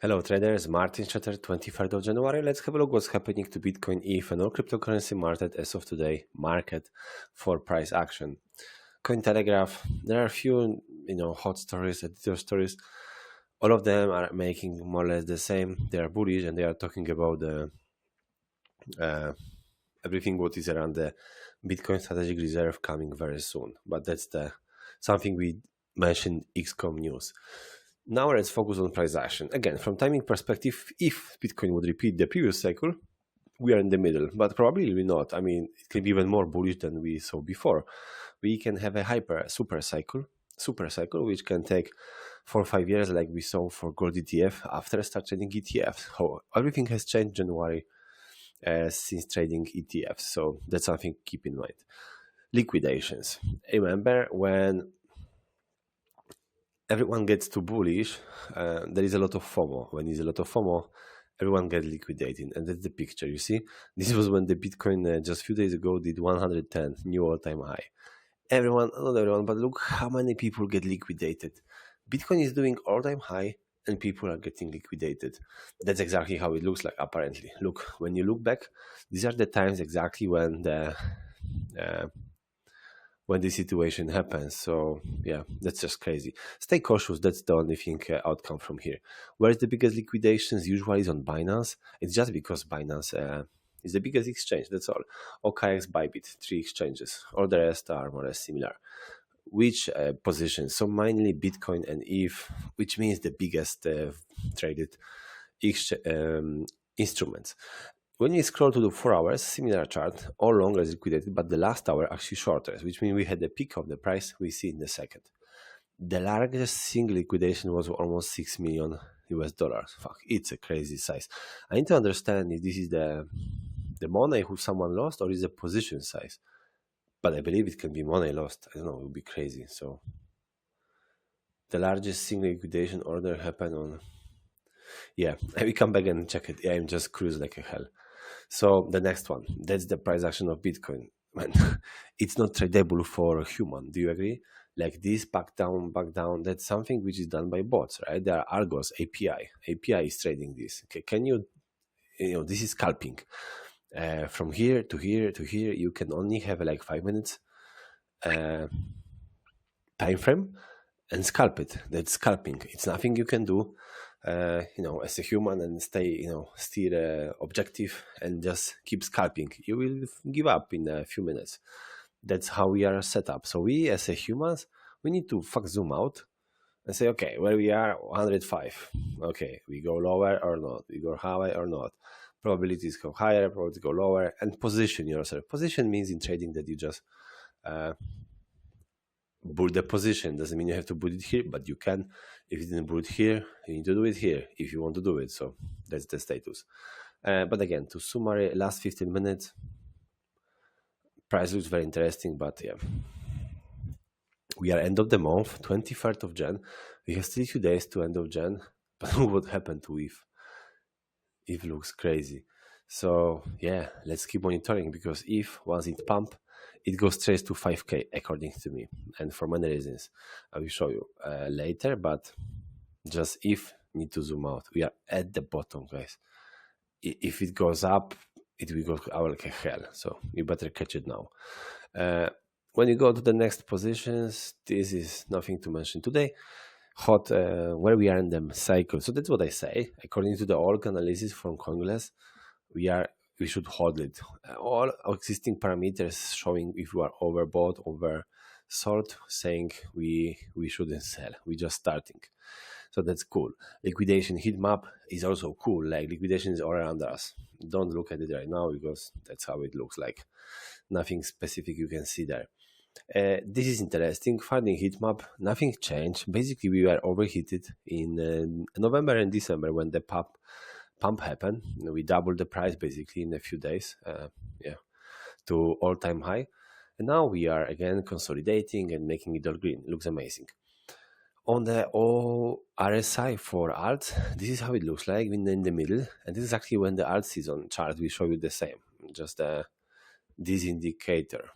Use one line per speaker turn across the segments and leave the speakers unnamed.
Hello traders, Martin Szreter, 23rd of January. Let's have a look what's happening to Bitcoin, ETH and all cryptocurrency market as of today. Market for price action. Cointelegraph, there are a few hot stories, editor stories. All of them are making more or less the same. They are bullish and they are talking about the everything what is around the Bitcoin strategic reserve coming very soon. But that's the something we mentioned 𝐒𝐭𝐚 news. Now let's focus on price action. Again, from timing perspective, if Bitcoin would repeat the previous cycle, we are in the middle, but probably not. I mean, it can be even more bullish than we saw before. We can have a super cycle, which can take 4 or 5 years, like we saw for gold ETF after start trading ETFs. So everything has changed January since trading ETFs. So that's something to keep in mind. Liquidations. Remember when everyone gets too bullish, there is a lot of FOMO. When there's a lot of FOMO, everyone gets liquidated. And that's the picture, you see? This was when the Bitcoin just a few days ago did 110, new all-time high. Not everyone, but look how many people get liquidated. Bitcoin is doing all-time high and people are getting liquidated. That's exactly how it looks like, apparently. Look, when you look back, these are the times exactly when the situation happens. So yeah, that's just crazy. Stay cautious. That's the only thing outcome from here. Where's the biggest liquidations? Usually is on Binance. It's just because Binance is the biggest exchange. That's all. OKX, Bybit, 3 exchanges. All the rest are more or less similar. Which positions? So mainly Bitcoin and ETH, which means the biggest traded instruments. When you scroll to the 4 hours, similar chart, all longer is liquidated, but the last hour actually shorter, which means we had the peak of the price we see in the second. The largest single liquidation was almost $6 million US. Fuck, it's a crazy size. I need to understand if this is the money who someone lost or is the position size. But I believe it can be money lost. I don't know, it would be crazy. So the largest single liquidation order happened on... Yeah, I will come back and check it. Yeah, I'm just curious like a hell. So the next one, that's the price action of Bitcoin. Man, it's not tradable for a human. Do you agree? Like this, back down, that's something which is done by bots, right? There are Argos, API. API is trading this. Okay, can you this is scalping. From here to here to here, you can only have like 5 minutes time frame and scalp it. That's scalping. It's nothing you can do as a human and stay, still objective and just keep scalping. You will give up in a few minutes. That's how we are set up. So we as a humans, we need to zoom out and say, okay, where we are, 105. Okay, we go lower or not? We go higher or not? Probabilities go higher, probabilities go lower, and position yourself. Position means in trading that you just build the position. Doesn't mean you have to put it here, but you can. If you didn't put it here, you need to do it here if you want to do it. So that's the status. But again, to summary, last 15 minutes, price looks very interesting, but yeah. We are end of the month, 23rd of Jan. We have still 2 days to end of Jan. But what happened to ETH? ETH looks crazy. So yeah, let's keep monitoring because ETH, once it pump, it goes straight to 5K according to me, and for many reasons I will show you later. But just ETH need to zoom out. We are at the bottom, guys. If it goes up, it will go out like hell. So you better catch it now. When you go to the next positions, this is nothing to mention today. Hot where we are in the cycle. So that's what I say. According to the org analysis from 𝐒𝐭𝐚𝐲, we should hold it. All existing parameters showing if we are overbought, oversold, saying we shouldn't sell. We're just starting. So that's cool. Liquidation heat map is also cool. Like liquidation is all around us. Don't look at it right now because that's how it looks like. Nothing specific you can see there. This is interesting. Finding heat map, nothing changed. Basically, we were overheated in November and December when the pump happened. We doubled the price basically in a few days, to all-time high. And now we are again consolidating and making it all green. It looks amazing. On the RSI for alt, this is how it looks like in the middle. And this is actually when the alt season chart will show you the same. Just this indicator.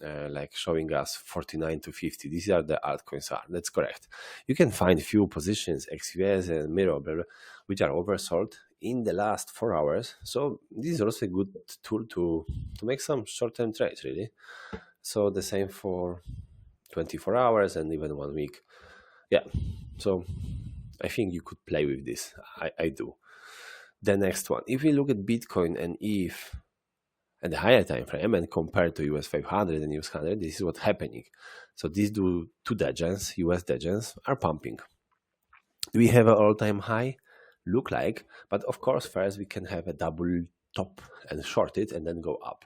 like showing us 49 to 50. These are the altcoins are. That's correct. You can find few positions, XUS and Mirror, blah, blah, which are oversold in the last 4 hours. So this is also a good tool to make some short-term trades, really. So the same for 24 hours and even 1 week. Yeah, so I think you could play with this. I do. The next one, if we look at Bitcoin and ETH at the higher time frame and compared to US 500 and US 100, this is what's happening. So these two 𝐷𝐿GENs, US 𝐷𝐿GENs, are pumping. Do we have an all-time high? Look like, but of course, first we can have a double top and short it and then go up.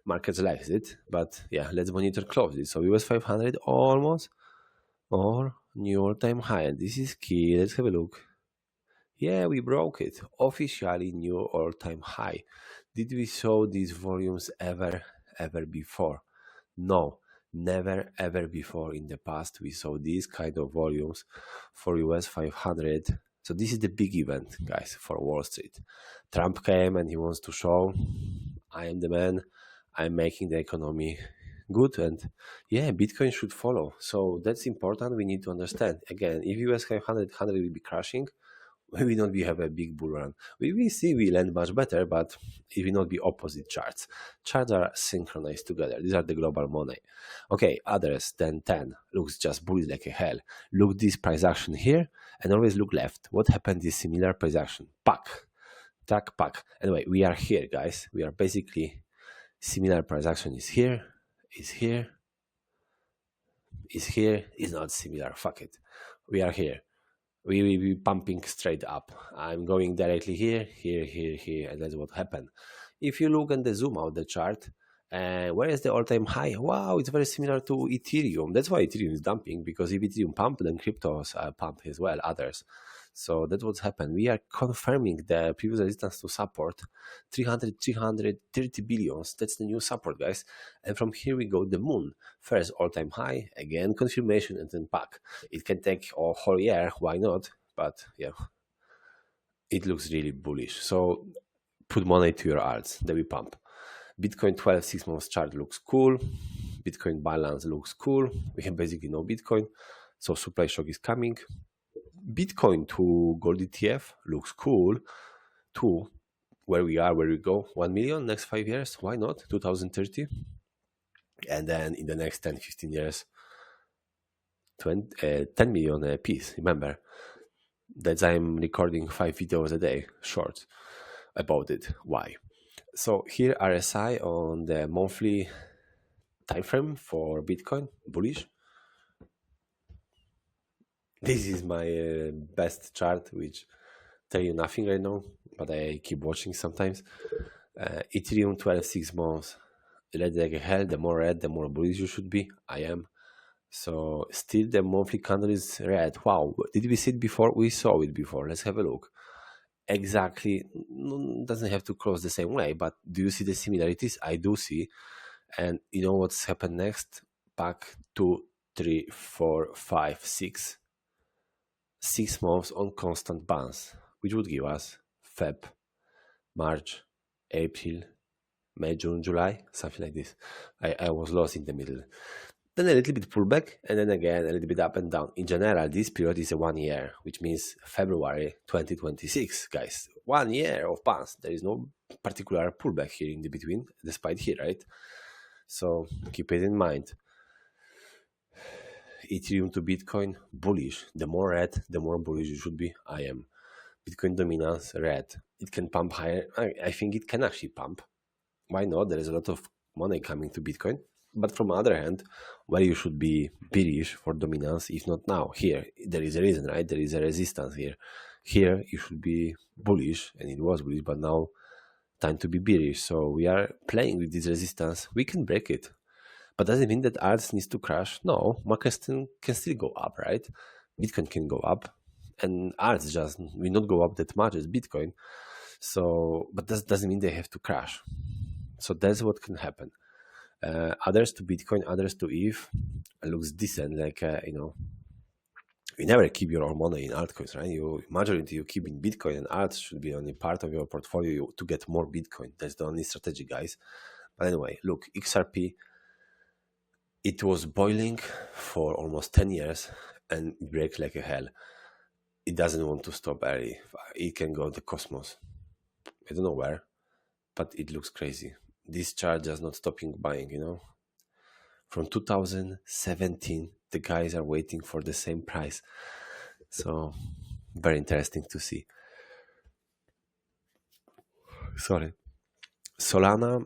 Markets likes it, but yeah, let's monitor closely. So US 500 almost, or new all-time high, and this is key. Let's have a look. Yeah, we broke it. Officially new all-time high. Did we show these volumes ever before? No, never ever before in the past we saw these kind of volumes for US 500. So this is the big event, guys, for Wall Street. Trump came and he wants to show, I am the man, I'm making the economy good, and yeah, Bitcoin should follow. So that's important. We need to understand. Again, if US 500 will be crashing, we will not have a big bull run. We will see we land much better, but it will not be opposite charts. Charts are synchronized together. These are the global money. Okay, others than 10 looks just bullish like a hell. Look this price action here and always look left. What happened is similar price action. Pack. Anyway, we are here, guys. We are basically similar price action is here, is not similar. Fuck it. We are here. We will be pumping straight up. I'm going directly here, and that's what happened. If you look and the zoom out the chart, where is the all-time high? Wow, it's very similar to Ethereum. That's why Ethereum is dumping, because if Ethereum pump, then cryptos pump as well, others. So that's what's happened. We are confirming the previous resistance to support, 330 billions. That's the new support, guys. And from here we go the moon. First all-time high, again confirmation, and then pack. It can take a whole year, why not? But yeah, it looks really bullish. So put money to your alts, then we pump. Bitcoin 12 6 months chart looks cool. Bitcoin balance looks cool. We have basically no Bitcoin, so supply shock is coming. Bitcoin to gold ETF looks cool too. Where we go, 1 million next 5 years, why not? 2030, and then in the next 10-15 years 10 million a piece. Remember that I'm recording 5 videos a day short about it. Why? So here RSI on the monthly time frame for Bitcoin, bullish. This is my best chart, which tell you nothing right now, but I keep watching sometimes. Ethereum 12 6 months, red like hell. The more red, the more bullish you should be. I am. So still the monthly candle is red. Wow, did we see it before? We saw it before. Let's have a look. Exactly, doesn't have to close the same way, but do you see the similarities? I do see. And you know what's happened next? Back 2, 3, 4, 5, 6 months on constant bounce, which would give us Feb, March, April, May, June, July, something like this. I was lost in the middle. Then a little bit pullback, and then again a little bit up and down. In general, this period is a 1 year, which means February 2026, guys. 1 year of bounce. There is no particular pullback here in the between, despite here, right? So keep it in mind. Ethereum to Bitcoin, bullish. The more red, the more bullish you should be. I am. Bitcoin dominance, red. It can pump higher. I think it can actually pump. Why not? There is a lot of money coming to Bitcoin. But from the other hand, where you should be bearish for dominance, if not now, here, there is a reason, right? There is a resistance here. Here, you should be bullish, and it was bullish, but now time to be bearish. So we are playing with this resistance. We can break it. But does it mean that alts needs to crash? No, markets can still go up, right? Bitcoin can go up, and alts just will not go up that much as Bitcoin. So, but that doesn't mean they have to crash. So that's what can happen. Others to Bitcoin, others to ETH looks decent. Like you never keep your own money in altcoins, right? Majority you keep in Bitcoin, and alts should be only part of your portfolio to get more Bitcoin. That's the only strategy, guys. But anyway, look, XRP. It was boiling for almost 10 years and break like a hell. It doesn't want to stop early. It can go to the cosmos. I don't know where, but it looks crazy. This chart is not stopping buying, you know. From 2017, the guys are waiting for the same price. So, very interesting to see. Sorry. Solana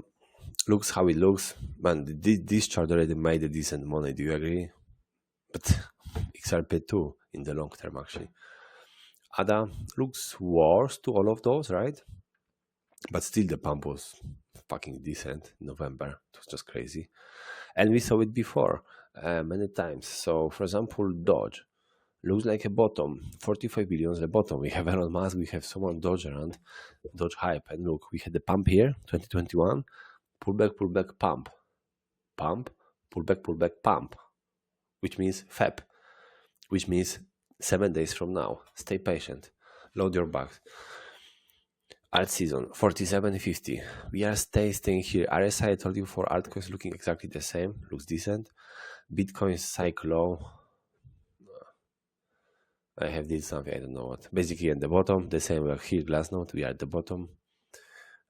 looks how it looks. Man, this chart already made a decent money. Do you agree? But XRP too in the long term, actually. ADA looks worse to all of those, right? But still, the pump was fucking decent in November. It was just crazy. And we saw it before many times. So, for example, Doge looks like a bottom. 45 billion is the bottom. We have Elon Musk, we have someone Doge around, Doge hype. And look, we had the pump here, 2021, pullback, pump. Pump, pullback, pump. Which means Feb. Which means 7 days from now. Stay patient. Load your bags. Alt season 47.50. We are staying here. RSI I told you for altcoins looking exactly the same. Looks decent. Bitcoin cycle low. I have did something, I don't know what. Basically at the bottom, the same like here last note, we are at the bottom.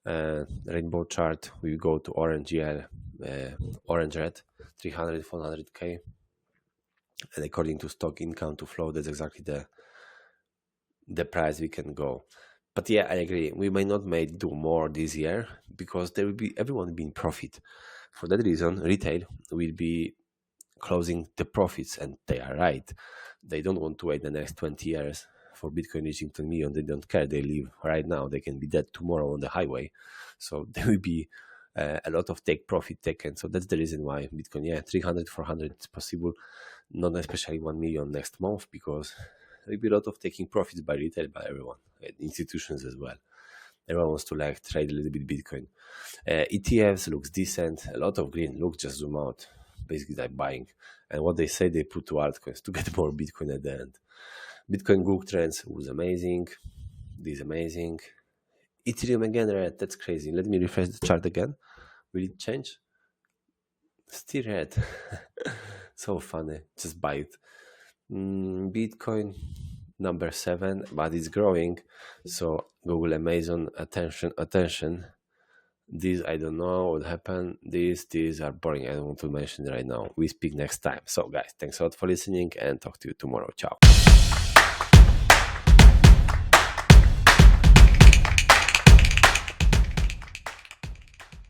Rainbow chart, we go to orange GL, orange red, 300, 400k. And according to stock income to flow, that's exactly the price we can go. But yeah, I agree. We may not do more this year because there will be everyone being profit. For that reason, retail will be closing the profits, and they are right. They don't want to wait the next 20 years for Bitcoin reaching 10 million. They don't care. They live right now. They can be dead tomorrow on the highway. So there will be a lot of profit taken. So that's the reason why Bitcoin, 300, 400 is possible. Not especially 1 million next month, because there will be a lot of taking profits by retail, by everyone, institutions as well. Everyone wants to trade a little bit Bitcoin. ETFs looks decent. A lot of green. Look, just zoom out. Basically, they're buying. And what they say they put to altcoins to get more Bitcoin at the end. Bitcoin Gook trends was amazing. This is amazing. Ethereum again red. That's crazy. Let me refresh the chart again. Will it change? Still red. So funny. Just buy it. Bitcoin number 7, but it's growing. So Google, Amazon, attention. These I don't know what happened. These are boring. I don't want to mention right now. We speak next time. So guys, thanks a lot for listening and talk to you tomorrow. Ciao.